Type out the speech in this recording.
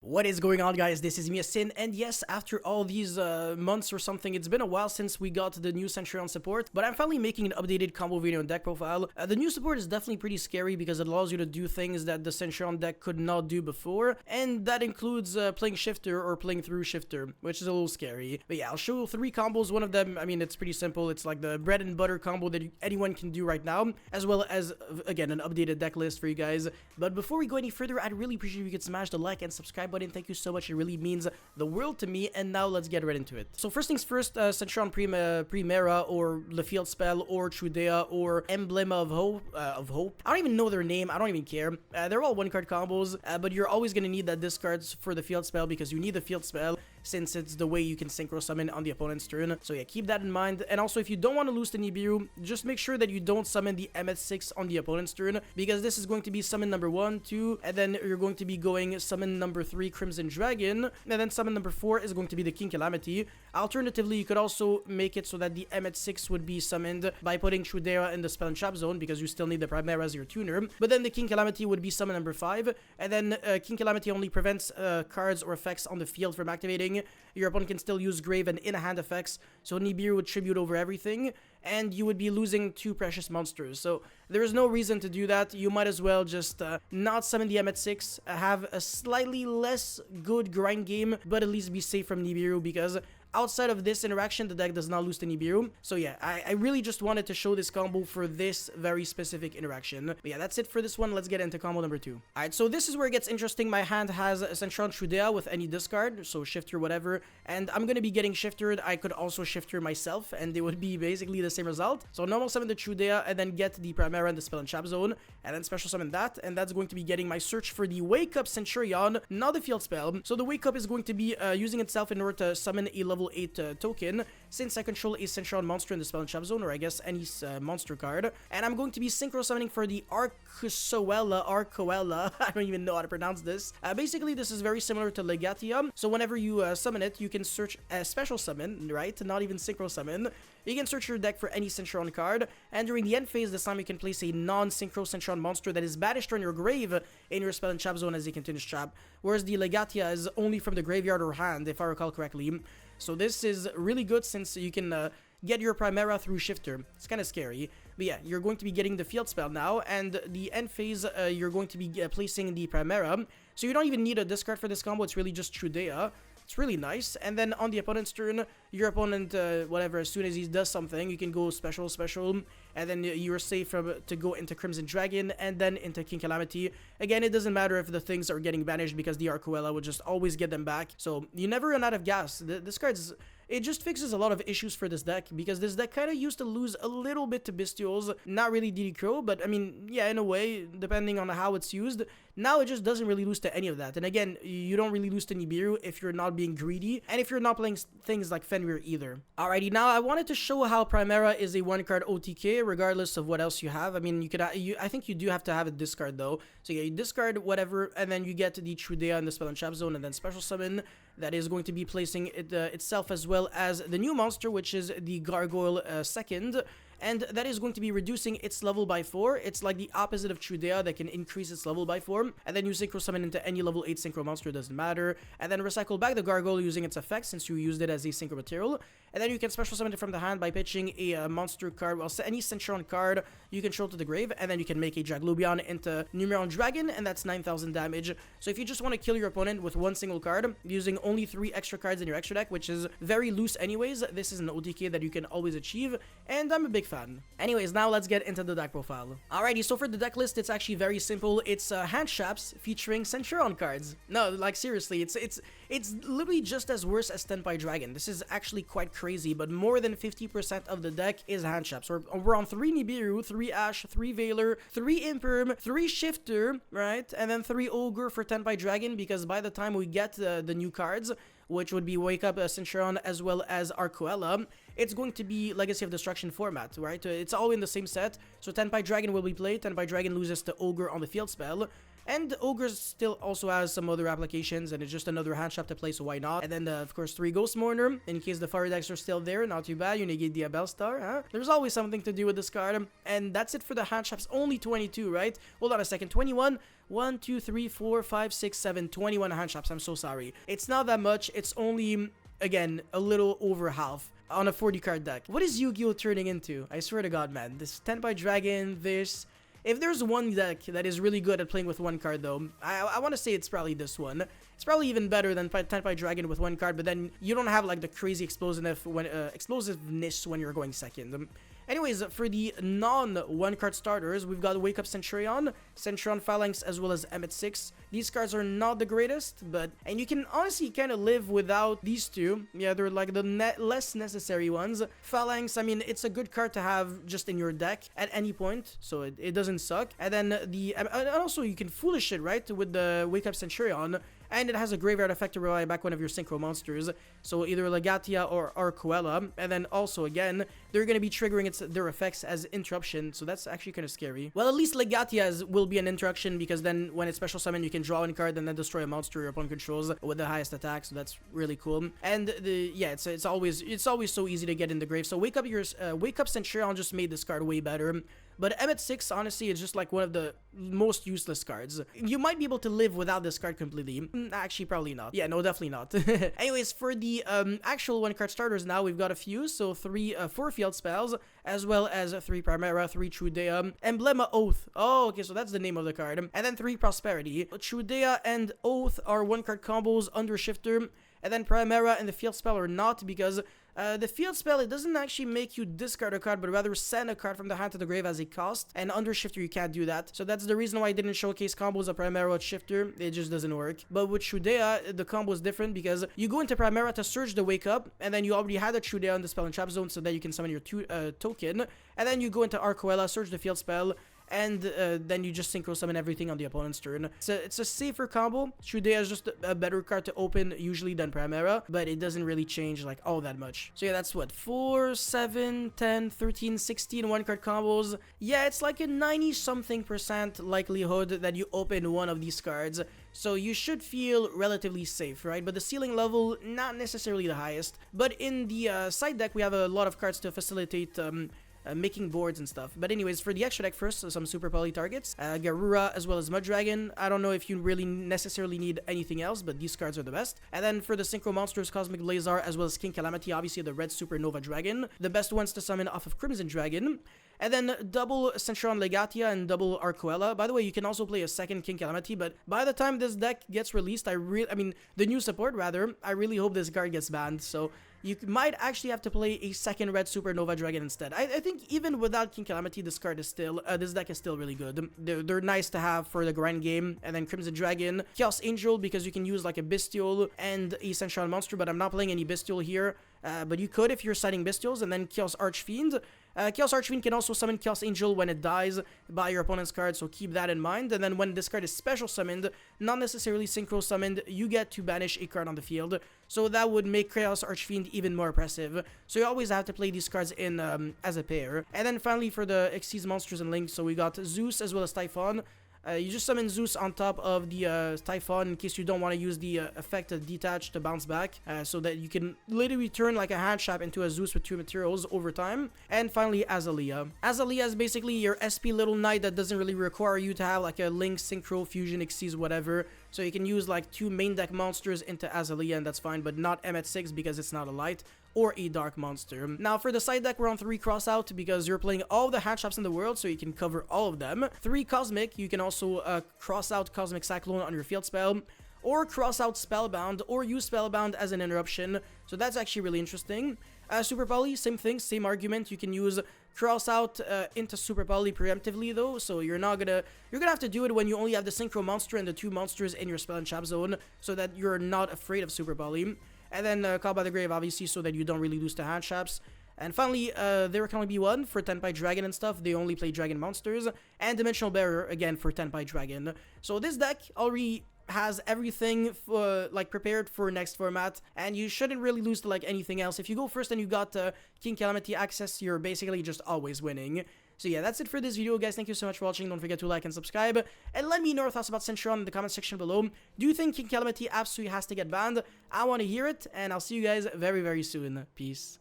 What is going on, guys? This is Sin, and yes, after all these months or something, it's been a while since we got the new Centurion support, but I'm finally making an updated combo video and deck profile. The new support is definitely pretty scary because it allows you to do things that the Centurion deck could not do before, and that includes playing Shifter or playing through Shifter, which is a little scary. But yeah, I'll show you 3 combos. One of them, I mean, it's pretty simple. It's like the bread and butter combo that anyone can do right now, as well as, again, an updated deck list for you guys. But before we go any further, I'd really appreciate if you could smash the like and subscribe button. Thank you so much. It really means the world to me. And now let's get right into it. So first things first, Centurion Primera or the Field Spell or Trudea or Emblem of Hope. I don't even know their name. I don't even care. They're all 1-card combos, but you're always going to need that discards for the Field Spell because you need the Field Spell since it's the way you can synchro summon on the opponent's turn. So yeah, keep that in mind. And also, if you don't want to lose to Nibiru, just make sure that you don't summon the MS6 on the opponent's turn, because this is going to be summon number 1, 2, and then you're going to be going summon number 3, Crimson Dragon, and then summon number 4 is going to be the King Calamity. Alternatively, you could also make it so that the MS6 would be summoned by putting Trudea in the Spell and Trap zone, because you still need the Primera as your tuner. But then the King Calamity would be summon number 5, and then King Calamity only prevents cards or effects on the field from activating. Your opponent can still use grave and in-hand effects, so Nibiru would tribute over everything, and you would be losing 2 precious monsters. So there is no reason to do that. You might as well just not summon the MS6, have a slightly less good grind game, but at least be safe from Nibiru, because outside of this interaction, the deck does not lose to Nibiru. So yeah, I really just wanted to show this combo for this very specific interaction. But yeah, that's it for this one. Let's get into combo number 2. Alright, so this is where it gets interesting. My hand has a Centurion Trudea with any discard, so Shifter, whatever, and I'm gonna be getting Shiftered. I could also Shifter myself, and it would be basically the same result. So normal summon the Trudea, and then get the Primera and the Spell and Trap zone, and then special summon that, and that's going to be getting my search for the Wake Up Centurion, not the Field Spell. So the Wake Up is going to be using itself in order to summon a level 8 token, since I control a Centurion monster in the Spell and Trap zone, or I guess any monster card. And I'm going to be synchro summoning for the Arcoella. I don't even know how to pronounce this. Basically, this is very similar to Legatia. So whenever you summon it, you can search a special summon, right? Not even synchro summon. You can search your deck for any Centurion card, and during the end phase, this time you can place a non-synchro Centurion monster that is banished from your grave in your Spell and Trap zone as a continuous trap, whereas the Legatia is only from the graveyard or hand, if I recall correctly. So this is really good since you can get your Primera through Shifter. It's kind of scary. But yeah, you're going to be getting the Field Spell now, and the end phase, you're going to be placing the Primera. So you don't even need a discard for this combo, it's really just Trudea. It's really nice. And then on the opponent's turn, your opponent, whatever, as soon as he does something, you can go special, and then you're safe to go into Crimson Dragon, and then into King Calamity. Again, it doesn't matter if the things are getting banished, because the Arcoella would just always get them back. So you never run out of gas. This card's... It just fixes a lot of issues for this deck, because this deck kind of used to lose a little bit to Bestials, not really DD Crow, but I mean, yeah, in a way, depending on how it's used. Now it just doesn't really lose to any of that, and again, you don't really lose to Nibiru if you're not being greedy, and if you're not playing things like Fenrir either. Alrighty, now I wanted to show how Primera is a 1-card OTK, regardless of what else you have. I mean, I think you do have to have a discard though, so yeah, you discard whatever, and then you get the Trudea in the Spell and Trap zone, and then special summon. That is going to be placing it itself as well as the new monster, which is the Gargoyle second. And that is going to be reducing its level by 4. It's like the opposite of Trudea that can increase its level by 4. And then you synchro summon into any level 8 synchro monster, doesn't matter. And then recycle back the Gargoyle using its effect, since you used it as a synchro material. And then you can special summon it from the hand by pitching a monster card, well, any Centurion card you control to the grave. And then you can make a Jaglubion into Numeron Dragon, and that's 9,000 damage. So if you just want to kill your opponent with one single card, using only 3 extra cards in your extra deck, which is very loose anyways, this is an OTK that you can always achieve, and I'm a big fan. Anyways, now let's get into the deck profile. Alrighty, so for the deck list, it's actually very simple. It's hand traps featuring Centurion cards. No, like seriously, it's literally just as worse as Tenpai Dragon. This is actually quite crazy, but more than 50% of the deck is hand traps. We're on 3 Nibiru, 3 Ash, 3 Veiler, 3 Imperm, 3 Shifter, right? And then 3 Ogre for Tenpai Dragon, because by the time we get the new cards, which would be Wake Up Centurion as well as Arcoella, it's going to be Legacy of Destruction format, right? It's all in the same set. So Tenpai Dragon will be played. Tenpai Dragon loses to Ogre on the Field Spell. And Ogres still also has some other applications, and it's just another hand trap to play, so why not? And then, of course, 3 Ghost Mourner, in case the fire decks are still there, not too bad, you negate the Bellstar, huh? There's always something to do with this card, and that's it for the hand traps, only 22, right? Hold on a second, 21? 1, 2, 3, 4, 5, 6, 7, 21 hand traps, I'm so sorry. It's not that much, it's only, again, a little over half on a 40 card deck. What is Yu-Gi-Oh turning into? I swear to God, man. This Tenpai Dragon, this... If there's one deck that is really good at playing with one card, though, I want to say it's probably this one. It's probably even better than Tenpai Dragon with one card, but then you don't have like the crazy explosiveness when you're going second. Anyways, for the non-one card starters, we've got Wake Up Centurion, Centurion Phalanx, as well as Emmet 6. These cards are not the greatest, and you can honestly kind of live without these two. Yeah, they're like the less necessary ones. Phalanx, I mean, it's a good card to have just in your deck at any point, so it doesn't suck. And then and also you can foolish it, right, with the Wake Up Centurion. And it has a graveyard effect to rely back one of your synchro monsters, so either Legatia or Arcoella. And then also, again, they're going to be triggering their effects as interruption, so that's actually kind of scary. Well, at least Legatia will be an interruption, because then when it's special summon, you can draw one card and then destroy a monster your opponent controls with the highest attack, so that's really cool. And yeah, it's always so easy to get in the grave. So Wake Up Centurion just made this card way better. But Emmet 6, honestly, is just like one of the most useless cards. You might be able to live without this card completely. Actually, probably not. Yeah, no, definitely not. Anyways, for the actual one-card starters now, we've got a few. So 4 field spells, as well as 3 Primera, 3 Trudea, Emblema Oath. Oh, okay, so that's the name of the card. And then 3 Prosperity. Trudea and Oath are one-card combos under Shifter. And then Primera and the field spell are not, because the field spell, it doesn't actually make you discard a card, but rather send a card from the hand to the grave as a cost. And under Shifter, you can't do that. So that's the reason why I didn't showcase combos of Primera with Shifter. It just doesn't work. But with Trudea, the combo is different, because you go into Primera to search the Wake Up, and then you already had a Trudea on the spell and trap zone, so that you can summon your token. And then you go into Arcoella, search the field spell, and then you just synchro summon everything on the opponent's turn. It's a safer combo. Trudea is just a better card to open usually than Primera, but it doesn't really change like all that much. So yeah, that's what, 4, 7, 10, 13, 16 one-card combos. Yeah, it's like a 90-something% likelihood that you open one of these cards. So you should feel relatively safe, right? But the ceiling level, not necessarily the highest. But in the side deck, we have a lot of cards to facilitate making boards and stuff. But anyways, for the extra deck first, some super poly targets, Garura as well as Mud Dragon. I don't know if you really necessarily need anything else, but these cards are the best. And then for the synchro monsters, Cosmic Blazar as well as King Calamity, obviously the red Supernova Dragon, the best ones to summon off of Crimson Dragon. And then double Centurion Legatia and double Arcoella. By the way, you can also play a second King Calamity, but by the time this deck gets released, I mean, the new support rather, I really hope this card gets banned. So you might actually have to play a second red Supernova Dragon instead. I think even without King Calamity, this card is still, this deck is still really good. They're nice to have for the grind game. And then Crimson Dragon, Chaos Angel, because you can use like a Bestial and a Centurion Monster, but I'm not playing any Bestial here. But you could if you're setting Bestials, and then Chaos Archfiend. Chaos Archfiend can also summon Chaos Angel when it dies by your opponent's card, so keep that in mind. And then when this card is special summoned, not necessarily synchro summoned, you get to banish a card on the field. So that would make Chaos Archfiend even more impressive. So you always have to play these cards in as a pair. And then finally for the Xyz monsters and links, so we got Zeus as well as Typhon. You just summon Zeus on top of the Typhon in case you don't want to use the effect of Detach to bounce back, so that you can literally turn like a hand trap into a Zeus with 2 materials over time. And finally, Azalea. Azalea is basically your SP Little Knight that doesn't really require you to have like a Link, Synchro, Fusion, Xyz, whatever. So you can use like 2 main deck monsters into Azalea and that's fine, but not Emmet 6 because it's not a light or a dark monster. Now for the side deck, we're on 3 cross out because you're playing all the hand traps in the world, so you can cover all of them. 3 Cosmic, you can also cross out Cosmic Cyclone on your field spell, or cross out Spellbound, or use Spellbound as an interruption. So that's actually really interesting. Super Poly, same thing, same argument. You can use cross out into Super Poly preemptively though, so you're gonna have to do it when you only have the Synchro monster and the 2 monsters in your spell and trap zone, so that you're not afraid of Super Poly. And then Call by the Grave, obviously, so that you don't really lose to hand traps. And finally, there can only be one for Tenpai Dragon and stuff. They only play Dragon monsters. And Dimensional Bearer, again, for Tenpai Dragon. So this deck already has everything like prepared for next format, and you shouldn't really lose to like anything else. If you go first and you got King Calamity access, you're basically just always winning. So yeah, that's it for this video, guys. Thank you so much for watching. Don't forget to like and subscribe, and let me know your thoughts about Centurion in the comment section below. Do you think King Calamity absolutely has to get banned? I want to hear it, and I'll see you guys very, very soon. Peace.